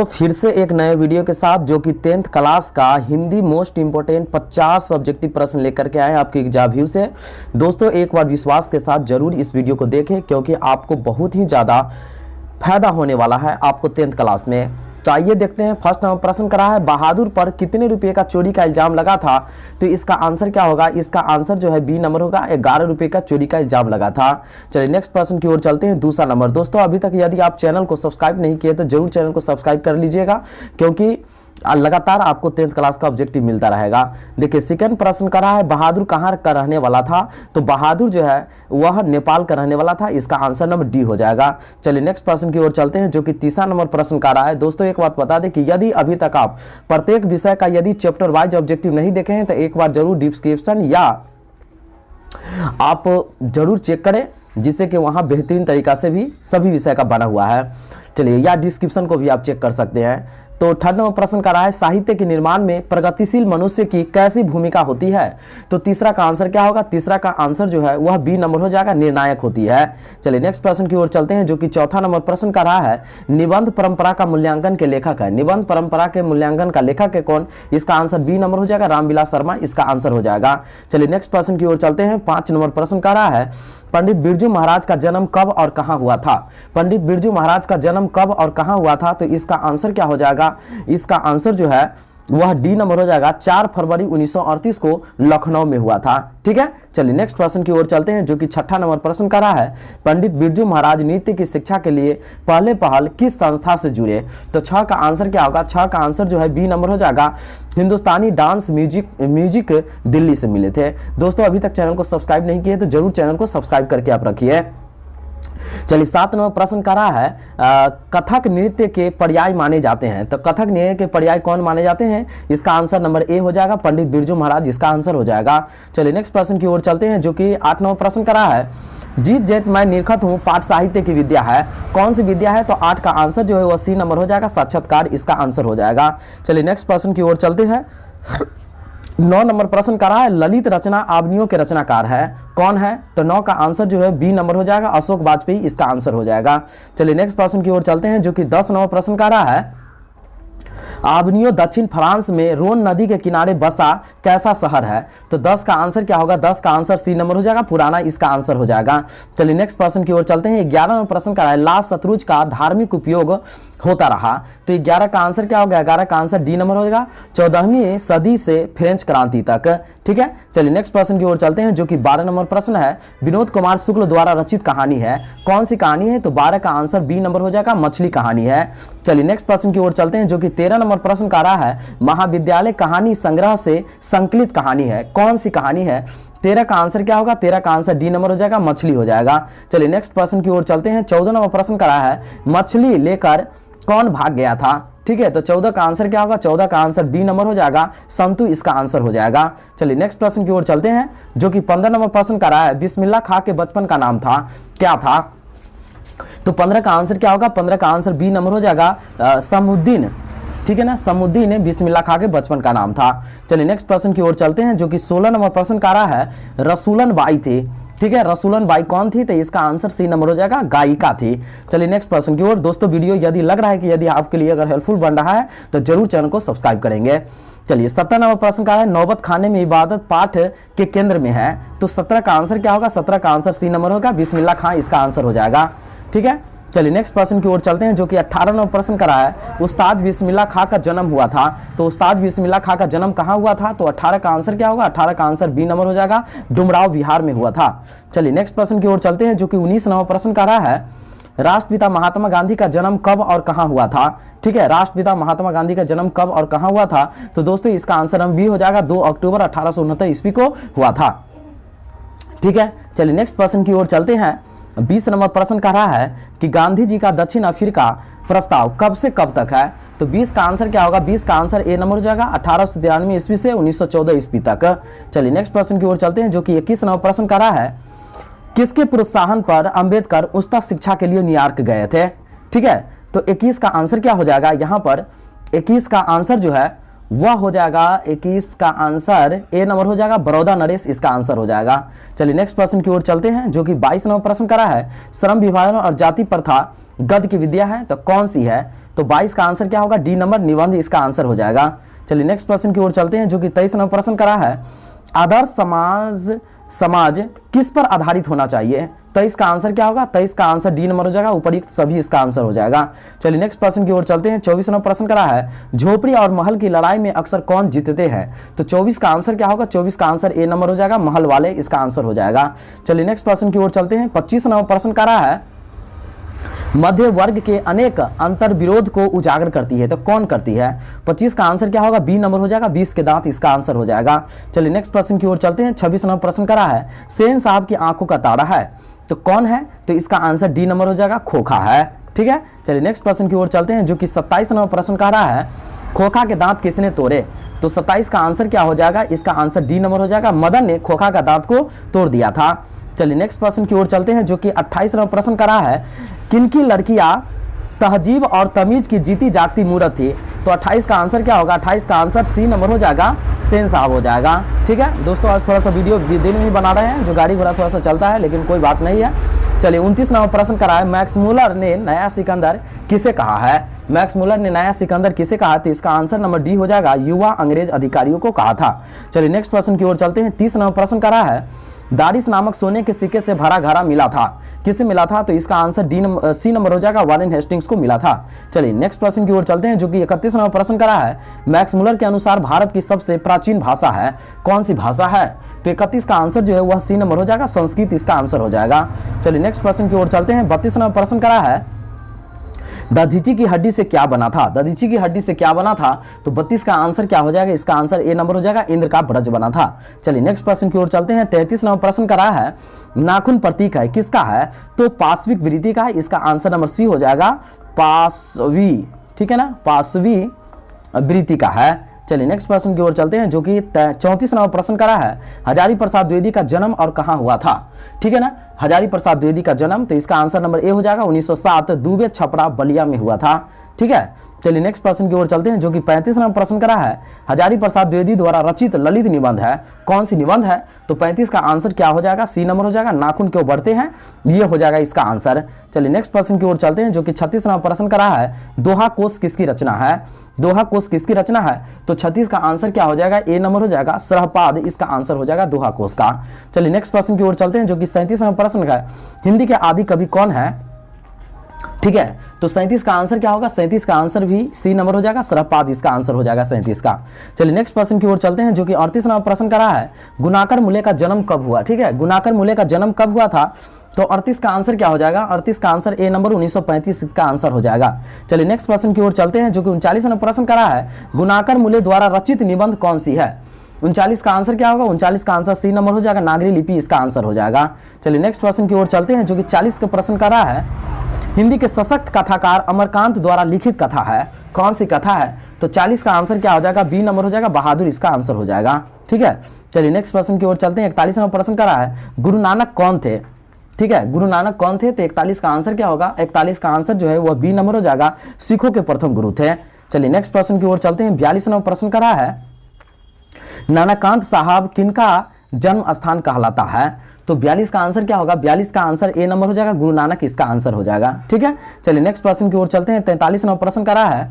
दोस्तों फिर से एक नए वीडियो के साथ जो कि 10th क्लास का हिंदी मोस्ट इंपोर्टेंट 50 ऑब्जेक्टिव प्रश्न लेकर के आए आपके एग्जाम व्यू से। दोस्तों एक बार विश्वास के साथ जरूर इस वीडियो को देखें क्योंकि आपको बहुत ही ज़्यादा फायदा होने वाला है आपको 10th क्लास में। तो आइए देखते हैं। फर्स्ट नंबर प्रश्न करा है, बहादुर पर कितने रुपए का चोरी का इल्जाम लगा था? तो इसका आंसर क्या होगा? इसका आंसर जो है बी नंबर होगा, 11 रुपए का चोरी का इल्जाम लगा था। चलिए नेक्स्ट प्रश्न की ओर चलते हैं। दूसरा नंबर, दोस्तों अभी तक यदि आप चैनल को सब्सक्राइब नहीं किए तो जरूर चैनल को सब्सक्राइब कर लीजिएगा क्योंकि लगातार आपको 10th क्लास का ऑब्जेक्टिव मिलता रहेगा। देखिए सेकंड प्रश्न करा है, बहादुर कहाँ का रहने वाला था? तो बहादुर जो है वह नेपाल का रहने वाला था। इसका आंसर नंबर डी हो जाएगा। चलिए नेक्स्ट प्रश्न की ओर चलते हैं जो कि तीसरा नंबर प्रश्न का रहा है। दोस्तों एक बात बता दें कि यदि अभी तक आप प्रत्येक विषय का यदि चैप्टर वाइज ऑब्जेक्टिव नहीं देखे हैं तो एक बार जरूर डिस्क्रिप्शन या आप जरूर चेक करें जिससे कि वहां बेहतरीन तरीका से भी सभी विषय का बना हुआ है। चलिए या डिस्क्रिप्शन को भी आप चेक कर सकते हैं। तो थर्ड नंबर प्रश्न का रहा है, साहित्य के निर्माण में प्रगतिशील मनुष्य की कैसी भूमिका होती है? तो तीसरा का आंसर क्या होगा? तीसरा का आंसर जो है वह बी नंबर हो जाएगा, निर्णायक होती है। चलिए नेक्स्ट प्रश्न की ओर चलते हैं जो कि चौथा नंबर प्रश्न का रहा है, निबंध परंपरा का मूल्यांकन के लेखक है। निबंध परंपरा के मूल्यांकन का लेखक है कौन? इसका आंसर बी नंबर हो जाएगा, रामविलास शर्मा इसका आंसर हो जाएगा। चलिए नेक्स्ट प्रश्न की ओर चलते हैं। 5 नंबर प्रश्न का रहा है, पंडित बिरजू महाराज का जन्म कब और कहां हुआ था? पंडित बिरजू महाराज का जन्म कब और कहां हुआ था? तो इसका आंसर क्या हो जाएगा? इसका आंसर जो है वह डी नंबर हो जाएगा, 4 फरवरी 1938 को लखनऊ में हुआ था। ठीक है, चलिए नेक्स्ट प्रश्न की ओर चलते हैं जो कि छठा नंबर प्रश्न का रहा है, पंडित बिरजू महाराज नृत्य की शिक्षा के लिए पहल किस संस्था से जुड़े? तो 6 का आंसर क्या होगा? 6 का आंसर जो है बी नंबर हो जाएगा, हिंदुस्तानी डांस म्यूजिक दिल्ली से मिले थे। दोस्तों अभी तक चैनल को सब्सक्राइब नहीं किए तो जरूर चैनल को सब्सक्राइब करके आप रखिए। चलिए 7 नंबर प्रश्न का रहा है, कथक नृत्य के पर्याय माने जाते हैं। तो कथक नृत्य के पर्याय कौन माने जाते हैं? इसका आंसर नंबर ए हो जाएगा, पंडित बिरजू महाराज इसका आंसर हो जाएगा। चलिए नेक्स्ट प्रश्न की ओर चलते हैं जो कि 8 नंबर प्रश्न का रहा है, जीत जैत मैं निरखत हूँ पाठ साहित्य की विद्या है। कौन सी विद्या है? तो 8 का आंसर जो है वह सी नंबर हो जाएगा, साक्षात्कार इसका आंसर हो जाएगा। चलिए नेक्स्ट प्रश्न की ओर चलते हैं। 9 नंबर प्रश्न का रहा है, ललित रचना आवनियों के रचनाकार है कौन है? तो 9 का आंसर जो है बी नंबर हो जाएगा, अशोक वाजपेयी इसका आंसर हो जाएगा। चलिए नेक्स्ट प्रश्न की ओर चलते हैं जो कि 10 नंबर प्रश्न का रहा है, आवनियो दक्षिण फ्रांस में रोन नदी के किनारे बसा कैसा शहर है? तो 10 का आंसर क्या होगा? 10 का आंसर सी नंबर हो जाएगा, पुराना इसका आंसर हो जाएगा। चलिए नेक्स्ट प्रश्न की ओर चलते हैं। 11 नंबर प्रश्न का है, ला शत्रुज का धार्मिक उपयोग होता रहा। तो 11 का आंसर क्या होगा? 11 का आंसर डी नंबर हो जाएगा, 14वीं सदी से फ्रेंच क्रांति तक। ठीक है, चलिए नेक्स्ट प्रश्न की ओर चलते हैं जो कि 12 नंबर प्रश्न है, विनोद कुमार शुक्ल द्वारा रचित कहानी है कौन सी कहानी है? तो 12 का आंसर बी नंबर हो जाएगा, मछली कहानी है। चलिए नेक्स्ट प्रश्न की ओर चलते हैं जो कि 13 नंबर प्रश्न का रहा है, महाविद्यालय कहानी संग्रह से संकलित कहानी है कौन सी कहानी है? 13 का आंसर क्या होगा? 13 का आंसर डी नंबर हो जाएगा, मछली हो जाएगा। चलिए नेक्स्ट प्रश्न की ओर चलते हैं। 14 नंबर प्रश्न का रहा है, मछली लेकर कौन भाग गया था? ठीक है, तो 14 का आंसर क्या होगा? 14 का आंसर बी नंबर हो जाएगा, संतु इसका आंसर हो जाएगा। चलिए नेक्स्ट प्रश्न की ओर चलते हैं जो कि 15 नंबर प्रश्न का रहा है, बिस्मिल्लाह खां के बचपन का नाम था क्या था? तो 15 का आंसर क्या होगा? 15 का आंसर बी नंबर हो जाएगा, समुद्दीन। ठीक है ना, समुद्दीन बिस्मिल्लाह खां के बचपन का नाम था। चलिए नेक्स्ट प्रश्न की ओर चलते हैं जो कि 16 नंबर प्रश्न का रहा है, रसूलन बाई थी। ठीक है, रसूलन बाई कौन थी? तो इसका आंसर सी नंबर हो जाएगा, गायिका थी। चलिए नेक्स्ट प्रश्न की ओर। दोस्तों वीडियो यदि लग रहा है कि यदि आपके लिए अगर हेल्पफुल बन रहा है तो जरूर चैनल को सब्सक्राइब करेंगे। चलिए 17 नंबर प्रश्न का है, नौबत खाने में इबादत पाठ के केंद्र में है। तो 17 का आंसर क्या होगा? 17 का आंसर सी नंबर होगा, बिस्मिल्लाह खां इसका आंसर हो जाएगा। ठीक है, चलिए नेक्स्ट प्रश्न की ओर चलते हैं जो कि 18 नंबर प्रश्न का रहा है, उस्ताद बिस्मिल्लाह खां का जन्म हुआ था। तो उस्ताद बिस्मिल्लाह खां का जन्म कहाँ हुआ था? तो 18 का आंसर क्या होगा? 18 का आंसर बी नंबर हो जाएगा, डुमराव बिहार में हुआ था। चलिए नेक्स्ट प्रश्न की ओर चलते हैं जो कि 19 नंबर प्रश्न का रहा है, राष्ट्रपिता महात्मा गांधी का जन्म कब और कहां हुआ था? ठीक है, राष्ट्रपिता महात्मा गांधी का जन्म कब और कहां हुआ था? तो दोस्तों इसका आंसर हम बी हो जाएगा, 2 अक्टूबर 1869 ईस्वी को हुआ था। ठीक है, चलिए नेक्स्ट प्रश्न की ओर चलते हैं। 20 नंबर प्रश्न का रहा है कि गांधी जी का दक्षिण अफ्रीका प्रस्ताव कब से कब तक है? तो 20 का आंसर क्या होगा? 20 का आंसर ए नंबर हो जाएगा, 1893 ईस्वी से 1914 ईस्वी तक। चलिए नेक्स्ट प्रश्न की ओर चलते हैं जो कि 21 नंबर प्रश्न का रहा है, किसके प्रोत्साहन पर अंबेडकर उच्च शिक्षा के लिए न्यूयॉर्क गए थे? ठीक है, तो 21 का आंसर क्या हो जाएगा? यहाँ पर 21 का आंसर जो है वह हो जाएगा 21 का आंसर ए नंबर हो जाएगा बड़ौदा नरेश, इसका आंसर हो जाएगा। चलिए नेक्स्ट प्रश्न की ओर चलते हैं, जो कि 22 नंबर प्रश्न करा है, श्रम विभाजन और जाति प्रथा गद्य की विद्या है तो कौन सी है? तो 22 का आंसर क्या होगा? डी नंबर निबंध, इसका आंसर हो जाएगा। चलिए नेक्स्ट प्रश्न की ओर चलते हैं, जो कि 23 नंबर प्रश्न करा है, आदर्श समाज किस पर आधारित होना चाहिए? 23 का आंसर क्या होगा? 23 का आंसर डी नंबर हो जाएगा, उपयुक्त सभी इसका आंसर हो जाएगा। चलिए नेक्स्ट प्रश्न की ओर चलते हैं, 24 नंबर प्रश्न करा है, झोपड़ी और महल की लड़ाई में अक्सर कौन जीतते हैं? तो 24 का आंसर क्या होगा? 24 का आंसर ए नंबर हो जाएगा, महल वाले, इसका आंसर हो जाएगा। चलिए नेक्स्ट प्रश्न की ओर चलते हैं, 25 नंबर प्रश्न करा है, मध्य वर्ग के अनेक अंतर विरोध को उजागर करती है तो कौन करती है? 25 का आंसर क्या होगा? बी नंबर हो जाएगा, 20 के दांत, इसका आंसर हो जाएगा। चलिए नेक्स्ट प्रश्न की ओर चलते हैं, 26 नंबर प्रश्न करा है, सेन साहब की आंखों का तारा है तो कौन है? तो इसका आंसर डी नंबर हो जाएगा, खोखा है। ठीक है, चलिए नेक्स्ट प्रश्न की ओर चलते हैं, जो कि 27 नंबर प्रश्न कह रहा है, खोखा के दांत किसने तोड़े? तो 27 का आंसर क्या हो जाएगा? इसका आंसर डी नंबर हो जाएगा, मदन ने खोखा का दांत को तोड़ दिया था। चलिए नेक्स्ट प्रश्न की ओर चलते हैं, जो कि 28 नंबर प्रश्न करा है, किनकी लड़कियां तहजीब और तमीज की जीती जागती मूर्त थी? तो 28 का आंसर क्या होगा? 28 का आंसर सी नंबर हो जाएगा, सेन साहब हो जाएगा। ठीक है दोस्तों, आज थोड़ा सा वीडियो दिन में ही बना रहे हैं, जो गाड़ी घोड़ा थोड़ा सा चलता है, लेकिन कोई बात नहीं है। चलिए 29 नंबर प्रश्न करा है, मैक्स मुलर ने नया सिकंदर किसे कहा है? मैक्स मुलर ने नया सिकंदर किसे कहा? तो इसका आंसर नंबर डी हो जाएगा, युवा अंग्रेज अधिकारियों को कहा था। चलिए नेक्स्ट प्रश्न की ओर चलते हैं, 30 नंबर प्रश्न करा है, दारिस नामक सोने के सिक्के से भरा घड़ा मिला था, किसे मिला था? तो इसका आंसर सी नंबर हो जाएगा, वारेन हेस्टिंग्स को मिला था। चलिए नेक्स्ट प्रश्न की ओर चलते हैं, जो कि 31 नंबर प्रश्न करा है, मैक्स मुलर के अनुसार भारत की सबसे प्राचीन भाषा है, कौन सी भाषा है? तो 31 का आंसर जो है वह सी नंबर हो जाएगा, संस्कृत, इसका आंसर हो जाएगा। चलिए नेक्स्ट प्रश्न की ओर चलते हैं, 32 नंबर प्रश्न करा है, दधीची की हड्डी से क्या बना था? दधीची की हड्डी से क्या बना था? तो 32 का आंसर क्या हो जाएगा? इसका आंसर ए नंबर हो जाएगा, इंद्र का ब्रज बना था। चलिए नेक्स्ट प्रश्न की ओर चलते हैं, 33 नंबर प्रश्न करा है, नाखून प्रतीक है, किसका है? तो पाशविक वृत्ति का है, इसका आंसर नंबर सी हो जाएगा, पाशवी। ठीक है ना, पाशवी वृत्ति का है। चलिए नेक्स्ट प्रश्न की ओर चलते हैं, जो कि 34 नंबर प्रश्न करा है, हजारी प्रसाद द्विवेदी का जन्म और कहां हुआ था? ठीक है ना, हजारी प्रसाद द्विवेदी का जन्म, तो इसका आंसर नंबर ए हो जाएगा, 1907 दुबे छपरा बलिया में हुआ था। ठीक है, चलिए नेक्स्ट प्रश्न की ओर चलते हैं, जो कि 35 नंबर प्रश्न करा है, हजारी प्रसाद द्विवेदी द्वारा रचित ललित निबंध है, कौन सी निबंध है? तो 35 का आंसर क्या हो जाएगा? सी नंबर हो जाएगा, नाखून क्यों बढ़ते हैं, ये हो जाएगा इसका आंसर। चलिए नेक्स्ट प्रश्न की ओर चलते हैं, जो कि 36 नंबर प्रश्न करा है, दोहा कोश किसकी रचना है? दोहा कोश किसकी रचना है? तो 36 का आंसर क्या हो जाएगा? ए नंबर हो जाएगा, सरहपाद, इसका आंसर हो जाएगा दोहा कोश का। चलिए नेक्स्ट प्रश्न की ओर चलते हैं, जो कि 37 नंबर प्रश्न का है, हिंदी के आदि कवि कौन है? ठीक है, तो 37 का आंसर क्या होगा? 37 का आंसर भी सी नंबर हो जाएगा, सरहपाद, इसका आंसर हो जाएगा 37 का। चलिए नेक्स्ट प्रश्न की ओर चलते हैं, जो कि 38 नंबर प्रश्न करा है, गुणाकर मूल्य का जन्म कब हुआ? ठीक है, गुणाकर मूल्य का जन्म कब हुआ था? तो 38 का आंसर क्या हो जाएगा? 38 का आंसर ए नंबर 1935, इसका आंसर हो जाएगा। चलिए नेक्स्ट प्रश्न की ओर चलते हैं, जो कि 39 नंबर प्रश्न करा है, गुणाकर मूल्य द्वारा रचित निबंध कौन सी है? 39 का आंसर क्या होगा? 39 का आंसर सी नंबर हो जाएगा, नागरी लिपि, इसका आंसर हो जाएगा। चलिए नेक्स्ट प्रश्न की ओर चलते हैं, जो कि 40 का प्रश्न करा है, हिंदी के सशक्त कथाकार अमरकांत द्वारा लिखित कथा है, कौन सी कथा है? तो 40 का आंसर क्या हो जाएगा? बी नंबर हो जाएगा, बहादुर, इसका आंसर हो जाएगा। ठीक है, चलिए नेक्स्ट प्रश्न की ओर चलते हैं, 41 नंबर प्रश्न करा है, गुरु नानक कौन थे? ठीक है, गुरु नानक कौन थे? तो 41 का आंसर क्या होगा? 41 का आंसर जो है वह बी नंबर हो जाएगा, सिखों के प्रथम गुरु थे। चलिए नेक्स्ट प्रश्न की ओर चलते हैं, 42 नंबर प्रश्न करा है, नानाकांत साहब किनका जन्म स्थान कहलाता है? तो 42 का आंसर क्या होगा? 42 का आंसर ए नंबर हो जाएगा, गुरु नानक, इसका आंसर हो जाएगा। ठीक है, चलिए नेक्स्ट प्रश्न की ओर चलते हैं, 43 नंबर प्रश्न करा है,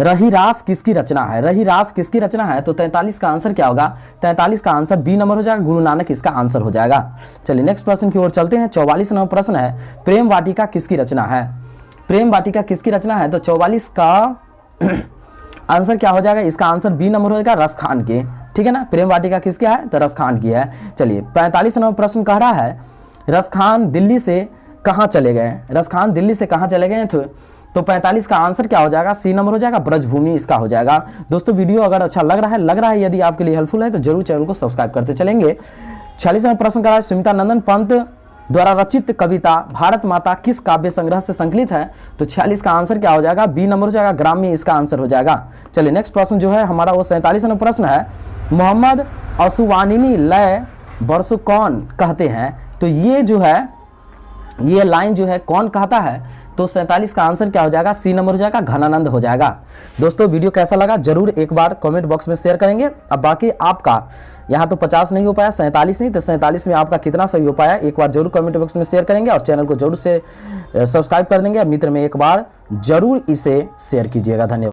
रहीरास किसकी रचना है? रहीरास किसकी रचना है? तो 43 का आंसर क्या होगा? 43 का आंसर बी नंबर हो जाएगा, गुरु नानक, इसका आंसर हो जाएगा। चलिए नेक्स्ट प्रश्न की ओर चलते हैं, 44 नंबर प्रश्न है, प्रेम वाटिका किसकी रचना है? प्रेम वाटिका किसकी रचना है? तो 44 का आंसर क्या हो जाएगा? इसका आंसर बी नंबर हो जाएगा, रसखान के। ठीक है ना, प्रेम वाटिका किसकी है? तो रसखान की है। चलिए 45 नंबर प्रश्न कह रहा है, रसखान दिल्ली से कहाँ चले गए? रसखान दिल्ली से कहाँ चले गए थे? तो 45 का आंसर क्या हो जाएगा? सी नंबर हो जाएगा, ब्रजभूमि, इसका हो जाएगा। दोस्तों वीडियो अगर अच्छा लग रहा है यदि आपके लिए हेल्पफुल है तो जरूर चैनल को सब्सक्राइब करते चलेंगे। 46 नंबर प्रश्न करा है, सुमिता नंदन पंत द्वारा रचित कविता भारत माता किस काव्य संग्रह से संकलित है? तो 46 का आंसर क्या हो जाएगा? बी नंबर हो जाएगा, ग्राम्य, इसका आंसर हो जाएगा। चलिए नेक्स्ट प्रश्न जो है हमारा वो 47 नंबर प्रश्न है, मोहम्मद असुवानिनी लय वर्ष कौन कहते हैं? तो ये जो है ये लाइन जो है कौन कहता है? तो 47 का आंसर क्या हो जाएगा, सी नंबर हो जाएगा, घनानंद हो जाएगा। दोस्तों वीडियो कैसा लगा जरूर एक बार कमेंट बॉक्स में शेयर करेंगे। अब बाकी आपका यहाँ तो 50 नहीं हो पाया, 47 नहीं, तो 47 में आपका कितना सही हो पाया एक बार जरूर कमेंट बॉक्स में शेयर करेंगे और चैनल को जरूर से सब्सक्राइब कर देंगे। मित्र में एक बार जरूर इसे शेयर कीजिएगा। धन्यवाद।